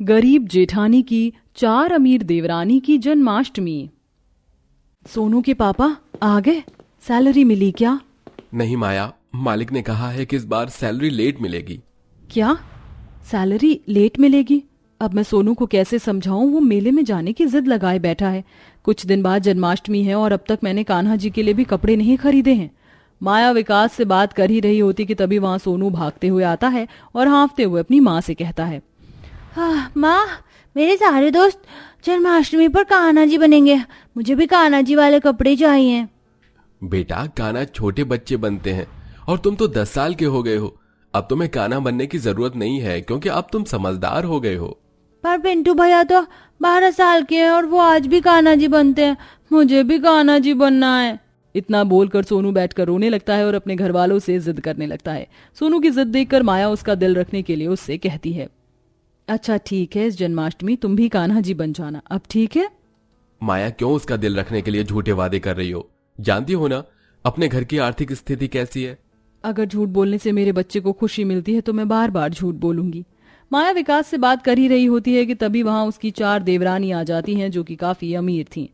गरीब जेठानी की 4 अमीर देवरानी की जन्माष्टमी। सोनू के पापा आ गए। सैलरी मिली क्या? नहीं माया, मालिक ने कहा है कि इस बार सैलरी लेट मिलेगी। क्या सैलरी लेट मिलेगी? अब मैं सोनू को कैसे समझाऊं? वो मेले में जाने की जिद लगाए बैठा है। कुछ दिन बाद जन्माष्टमी है और अब तक मैंने कान्हा जी के लिए भी कपड़े नहीं खरीदे हैं। माया विकास से बात कर ही रही होती कि तभी वहां सोनू भागते हुए आता है और हाँफते हुए अपनी माँ से कहता है, माँ, मेरे सारे दोस्त जन्माष्टमी पर कान्हा जी बनेंगे। मुझे भी कान्हा जी वाले कपड़े चाहिए। बेटा, कान्हा छोटे बच्चे बनते हैं और तुम तो 10 साल के हो गए हो। अब तुम्हें कान्हा बनने की जरूरत नहीं है क्योंकि अब तुम समझदार हो गए हो। पर पिंटू भैया तो 12 साल के हैं और वो आज भी कान्हा जी बनते हैं। मुझे भी कान्हा जी बनना है। इतना बोलकर सोनू बैठकर रोने लगता है और अपने घर वालों से जिद करने लगता है। सोनू की जिद देखकर माया उसका दिल रखने के लिए उससे कहती है, अच्छा ठीक है, इस जन्माष्टमी तुम भी कान्हा जी बन जाना। अब ठीक है? माया, क्यों उसका दिल रखने के लिए झूठे वादे कर रही हो? जानती हो ना अपने घर की आर्थिक स्थिति कैसी है। अगर झूठ बोलने से मेरे बच्चे को खुशी मिलती है तो मैं बार बार झूठ बोलूंगी। माया विकास से बात कर ही रही होती है कि तभी वहां उसकी 4 देवरानी आ जाती हैं जो कि काफी अमीर थीं।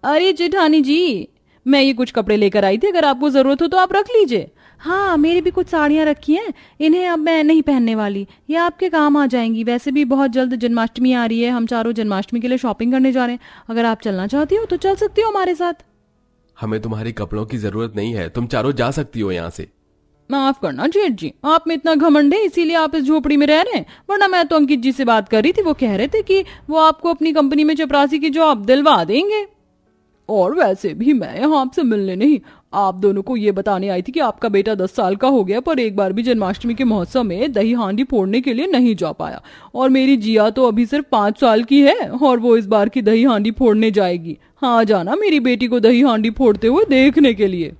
अरे जेठानी जी, मैं ये कुछ कपड़े लेकर आई थी, अगर आपको जरूरत हो तो आप रख लीजिए। हाँ, मेरी भी कुछ साड़ियाँ रखी हैं, इन्हें अब मैं नहीं पहनने वाली, ये आपके काम आ जाएंगी। वैसे भी बहुत जल्द जन्माष्टमी आ रही है, हम चारों जन्माष्टमी के लिए शॉपिंग करने जा रहे हैं। अगर आप चलना चाहती हो तो चल सकती हो हमारे साथ। हमें तुम्हारे कपड़ों की जरूरत नहीं है, तुम चारों जा सकती हो यहाँ से। माफ करना जेठ जी, आप में इतना घमंड है इसीलिए आप इस झोपड़ी में रह रहे हैं, वरना मैं तो अंकित जी से बात कर रही थी। वो कह रहे थे कि वो आपको अपनी कंपनी में चपरासी की जॉब दिलवा देंगे। और वैसे भी मैं यहाँ आपसे मिलने नहीं, आप दोनों को ये बताने आई थी कि आपका बेटा 10 साल का हो गया पर एक बार भी जन्माष्टमी के महोत्सव में दही हांडी फोड़ने के लिए नहीं जा पाया। और मेरी जिया तो अभी सिर्फ 5 साल की है और वो इस बार की दही हांडी फोड़ने जाएगी। हाँ, जाना मेरी बेटी को दही हांडी फोड़ते हुए देखने के लिए।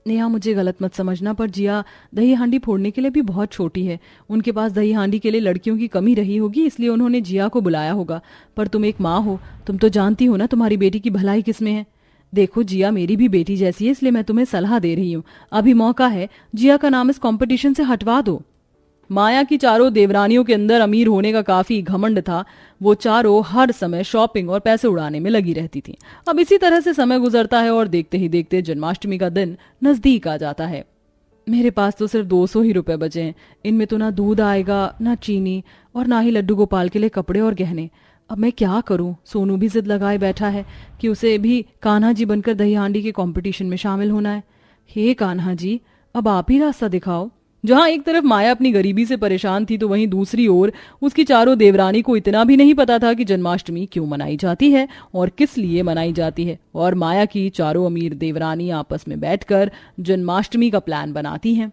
नेहा, मुझे गलत मत समझना, पर जिया दही हांडी फोड़ने के लिए भी बहुत छोटी है। उनके पास दही हांडी के लिए लड़कियों की कमी रही होगी, इसलिए उन्होंने जिया को बुलाया होगा। पर तुम एक माँ हो, तुम तो जानती हो ना तुम्हारी बेटी की भलाई किसमें है। देखो, जिया मेरी भी बेटी जैसी है, इसलिए मैं तुम्हें सलाह दे रही हूँ। अभी मौका है, जिया का नाम इस कंपटीशन से हटवा दो। माया की चारों देवरानियों के अंदर अमीर होने का काफी घमंड था। वो चारों हर समय शॉपिंग और पैसे उड़ाने में लगी रहती थी। अब इसी तरह से समय गुजरता है और देखते ही देखते जन्माष्टमी का दिन नजदीक आ जाता है। मेरे पास तो सिर्फ 200 ही रुपए बचे हैं। इनमें तो ना दूध आएगा, ना चीनी, और ना ही लड्डू गोपाल के लिए कपड़े और गहने। अब मैं क्या करूं? सोनू भी जिद लगाए बैठा है कि उसे भी कान्हा जी बनकर दही हांडी के कंपटीशन में शामिल होना है। हे कान्हा जी, अब आप ही रास्ता दिखाओ। जहां एक तरफ माया अपनी गरीबी से परेशान थी तो वहीं दूसरी ओर उसकी चारों देवरानी को इतना भी नहीं पता था कि जन्माष्टमी क्यों मनाई जाती है और किस लिए मनाई जाती है। और माया की चारों अमीर देवरानी आपस में बैठकर जन्माष्टमी का प्लान बनाती हैं।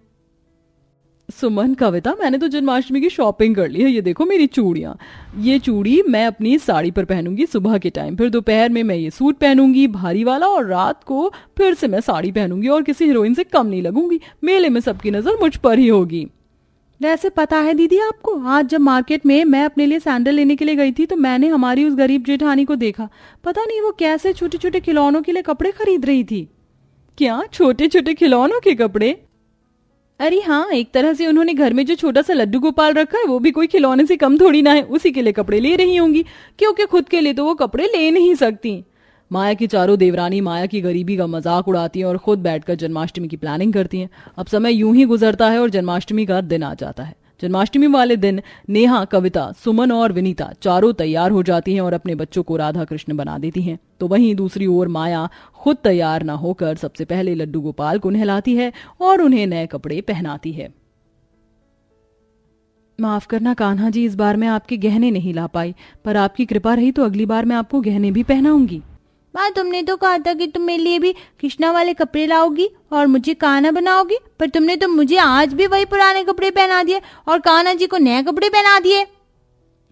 सुमन, कविता, मैंने तो जन्माष्टमी की शॉपिंग कर ली है। ये देखो मेरी चूड़ियाँ। ये चूड़ी मैं अपनी साड़ी पर पहनूंगी सुबह के टाइम, फिर दोपहर में मैं ये सूट पहनूंगी भारी वाला, और रात को फिर से मैं साड़ी पहनूंगी और किसी हीरोइन से कम नहीं लगूंगी। मेले में सबकी नजर मुझ पर ही होगी। वैसे पता है दीदी आपको, आज जब मार्केट में मैं अपने लिए सैंडल लेने के लिए गई थी तो मैंने हमारी उस गरीब जेठानी को देखा। पता नहीं वो कैसे छोटे छोटे खिलौनों के लिए कपड़े खरीद रही थी। क्या छोटे छोटे खिलौनों के कपड़े? अरे हाँ, एक तरह से उन्होंने घर में जो छोटा सा लड्डू गोपाल रखा है वो भी कोई खिलौने से कम थोड़ी ना है, उसी के लिए कपड़े ले रही होंगी, क्योंकि खुद के लिए तो वो कपड़े ले नहीं सकती। माया की चारों देवरानी माया की गरीबी का मजाक उड़ाती हैं और खुद बैठकर जन्माष्टमी की प्लानिंग करती हैं। अब समय यूं ही गुजरता है और जन्माष्टमी का दिन आ जाता है। जन्माष्टमी वाले दिन नेहा, कविता, सुमन और विनीता चारों तैयार हो जाती हैं और अपने बच्चों को राधा कृष्ण बना देती हैं। तो वहीं दूसरी ओर माया खुद तैयार ना होकर सबसे पहले लड्डू गोपाल को नहलाती है और उन्हें नए कपड़े पहनाती है। माफ करना कान्हा जी, इस बार मैं आपके गहने नहीं ला पाई, पर आपकी कृपा रही तो अगली बार मैं आपको गहने भी पहनाऊंगी। माँ, तुमने तो कहा था कि तुम मेरे लिए भी कृष्णा वाले कपड़े लाओगी और मुझे कान्हा बनाओगी, पर तुमने तो मुझे आज भी वही पुराने कपड़े पहना दिए और कान्हा जी को नए कपड़े पहना दिए।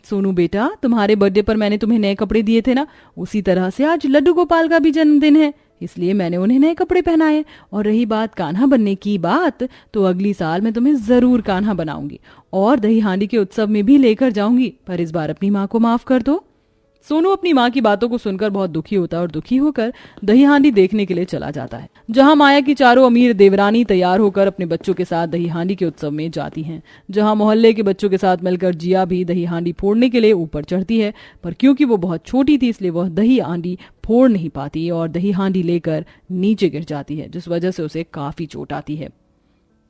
सोनू बेटा, तुम्हारे बर्थडे पर मैंने तुम्हें नए कपड़े दिए थे ना, उसी तरह से आज लड्डू गोपाल का भी जन्मदिन है, इसलिए मैंने उन्हें नए कपड़े पहनाए। और रही बात कान्हा बनने की बात, तो अगली साल मैं तुम्हें जरूर कान्हा बनाऊंगी और दही हांडी के उत्सव में भी लेकर जाऊंगी, पर इस बार अपनी माँ को माफ कर दो। सोनू अपनी माँ की बातों को सुनकर बहुत दुखी होता है और दुखी होकर दही हांडी देखने के लिए चला जाता है, जहां माया की चारों अमीर देवरानी तैयार होकर अपने बच्चों के साथ दही हांडी के उत्सव में जाती हैं, जहां मोहल्ले के बच्चों के साथ मिलकर जिया भी दही हांडी फोड़ने के लिए ऊपर चढ़ती है, पर क्योंकि वो बहुत छोटी थी इसलिए वह दही हांडी फोड़ नहीं पाती और दही हांडी लेकर नीचे गिर जाती है, जिस वजह से उसे काफी चोट आती है।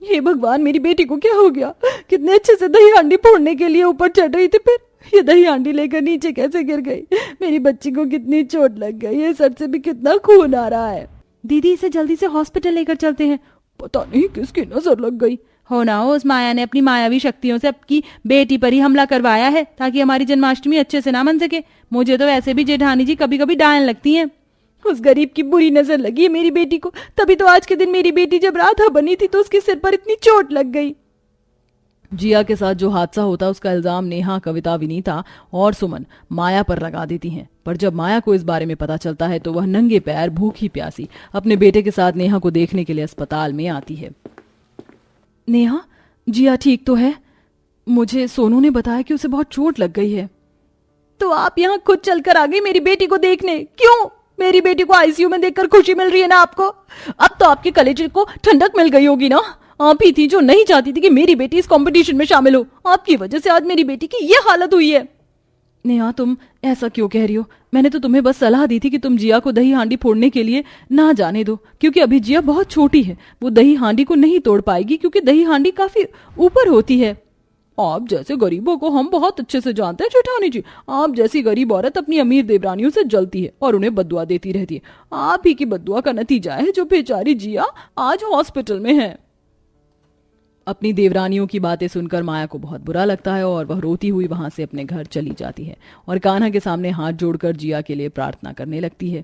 हे भगवान, मेरी बेटी को क्या हो गया? कितने अच्छे से दही हांडी फोड़ने के लिए ऊपर चढ़ रही थी, फिर ये दही हांडी लेकर नीचे कैसे गिर गई? मेरी बच्ची को कितनी चोट लग गई है, सर से भी कितना खून आ रहा है। दीदी इसे जल्दी से हॉस्पिटल लेकर चलते हैं। पता नहीं किसकी नजर लग गई। हो ना हो, उस माया ने अपनी मायावी शक्तियों से आपकी बेटी पर ही हमला करवाया है ताकि हमारी जन्माष्टमी अच्छे से ना मन सके। मुझे तो वैसे भी जेठानी जी कभी कभी डायन लगती हैं। उस गरीब की बुरी नजर लगी है मेरी बेटी को, तभी तो आज के दिन मेरी बेटी जब राधा बनी थी तो उसके सिर पर इतनी चोट लग गई। जिया के साथ जो हादसा होता उसका इल्जाम नेहा, कविता, विनीता और सुमन माया पर लगा देती हैं, पर जब माया को इस बारे में पता चलता है तो वह नंगे पैर भूखी प्यासी अपने बेटे के साथ नेहा को देखने के लिए अस्पताल में आती है। नेहा, जिया ठीक तो है? मुझे सोनू ने बताया कि उसे बहुत चोट लग गई है। तो आप यहाँ खुद चलकर आ गई मेरी बेटी को देखने? क्यों? मेरी बेटी को आईसीयू में देखकर खुशी मिल रही है ना आपको? अब तो आपके कलेजे को ठंडक मिल गई होगी ना। आप ही थी जो नहीं चाहती थी कि मेरी बेटी इस कंपटीशन में शामिल हो। आपकी वजह से आज मेरी बेटी की ये हालत हुई है। नेहा, तुम ऐसा क्यों कह रही हो? मैंने तो तुम्हें बस सलाह दी थी कि तुम जिया को दही हांडी फोड़ने के लिए ना जाने दो, क्योंकि अभी जिया बहुत छोटी है, वो दही हांडी को नहीं तोड़ पाएगी क्योंकि दही हांडी काफी ऊपर होती है। आप जैसे गरीबों को हम बहुत अच्छे से जानते हैं जेठानी जी। आप जैसी गरीब औरत अपनी अमीर देवरानियों से जलती है और उन्हें बद्दुआ देती रहती है। आप ही की बद्दुआ का नतीजा है जो बेचारी जिया आज हॉस्पिटल में है। अपनी देवरानियों की बातें सुनकर माया को बहुत बुरा लगता है और वह रोती हुई वहां से अपने घर चली जाती है और कान्हा के सामने हाथ जोड़कर जिया के लिए प्रार्थना करने लगती है।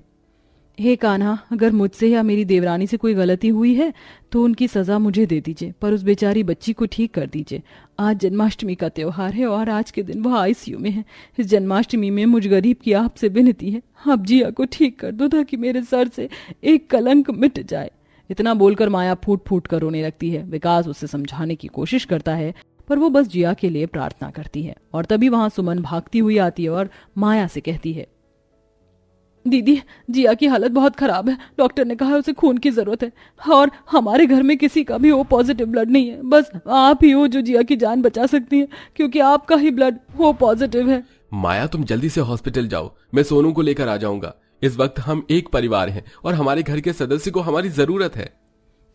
हे कान्हा, अगर मुझसे या मेरी देवरानी से कोई गलती हुई है तो उनकी सजा मुझे दे दीजिए, पर उस बेचारी बच्ची को ठीक कर दीजिए। आज जन्माष्टमी का त्योहार है और आज के दिन वह आईसीयू में है। इस जन्माष्टमी में मुझ गरीब की आपसे विनती है, आप जिया को ठीक कर दो ताकि मेरे सर से एक कलंक मिट जाए। इतना बोलकर माया फूट फूट कर रोने लगती है। विकास उसे समझाने की कोशिश करता है पर वो बस जिया के लिए प्रार्थना करती है और तभी वहां सुमन भागती हुई आती है और माया से कहती है, दीदी, जिया की हालत बहुत खराब है। डॉक्टर ने कहा है उसे खून की जरूरत है और हमारे घर में किसी का भी ओ पॉजिटिव ब्लड नहीं है। बस आप ही हो जो जिया की जान बचा सकती हैं, क्योंकि आपका ही ब्लड ओ पॉजिटिव है। माया, तुम जल्दी से हॉस्पिटल जाओ, मैं सोनू को लेकर आ जाऊंगा। इस वक्त हम एक परिवार हैं और हमारे घर के सदस्य को हमारी जरूरत है।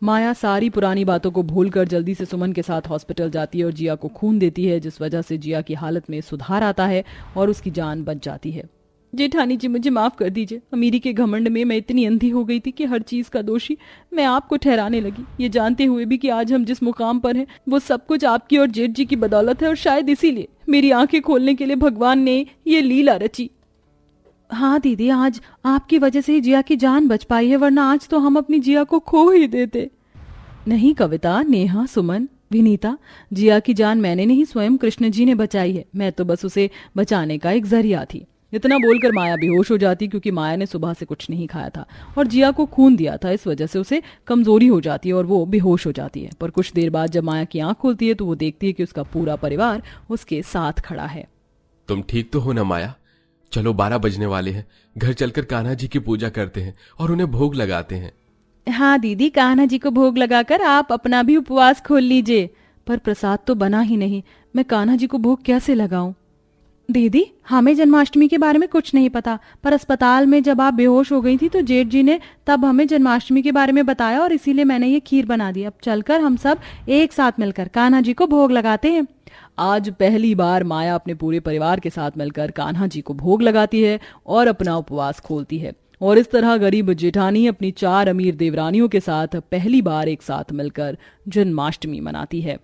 माया सारी पुरानी बातों को भूलकर जल्दी से सुमन के साथ हॉस्पिटल जाती है और जिया को खून देती है, जिस वजह से जिया की हालत में सुधार आता है और उसकी जान बच जाती है। जेठानी जी, मुझे माफ कर दीजिए। अमीरी के घमंड में मैं इतनी अंधी हो गई थी कि हर चीज का दोषी मैं आपको ठहराने लगी, ये जानते हुए भी कि आज हम जिस मुकाम पर हैं वो सब कुछ आपकी और जेठ जी की बदौलत है और शायद इसीलिए मेरी आंखें खोलने के लिए भगवान ने ये लीला रची। हाँ दीदी, आज आपकी वजह से ही जिया की जान बच पाई है, वरना आज तो हम अपनी जिया को खो ही देते। नहीं कविता, नेहा, सुमन, विनीता, जिया की जान मैंने नहीं, स्वयं कृष्ण जी ने बचाई है। मैं तो बस उसे बचाने का एक जरिया थी। इतना बोलकर माया बेहोश हो जाती क्योंकि माया ने सुबह से कुछ नहीं खाया था और जिया को खून दिया था। इस वजह से उसे कमजोरी हो जाती है और वो बेहोश हो जाती है। पर कुछ देर बाद जब माया की आंख खुलती है तो वो देखती है कि उसका पूरा परिवार उसके साथ खड़ा है। तुम ठीक तो हो ना माया? चलो 12 बजने वाले हैं, घर चलकर कान्हा जी की पूजा करते हैं और उन्हें भोग लगाते हैं। हाँ दीदी, कान्हा जी को भोग लगाकर आप अपना भी उपवास खोल लीजिए। पर प्रसाद तो बना ही नहीं, मैं कान्हा जी को भोग कैसे लगाऊं? दीदी, हमें जन्माष्टमी के बारे में कुछ नहीं पता, पर अस्पताल में जब आप बेहोश हो गई थी तो जेठ जी ने तब हमें जन्माष्टमी के बारे में बताया और इसीलिए मैंने ये खीर बना दी। अब चलकर हम सब एक साथ मिलकर कान्हा जी को भोग लगाते हैं। आज पहली बार माया अपने पूरे परिवार के साथ मिलकर कान्हा जी को भोग लगाती है और अपना उपवास खोलती है और इस तरह गरीब जेठानी अपनी 4 अमीर देवरानियों के साथ पहली बार एक साथ मिलकर जन्माष्टमी मनाती है।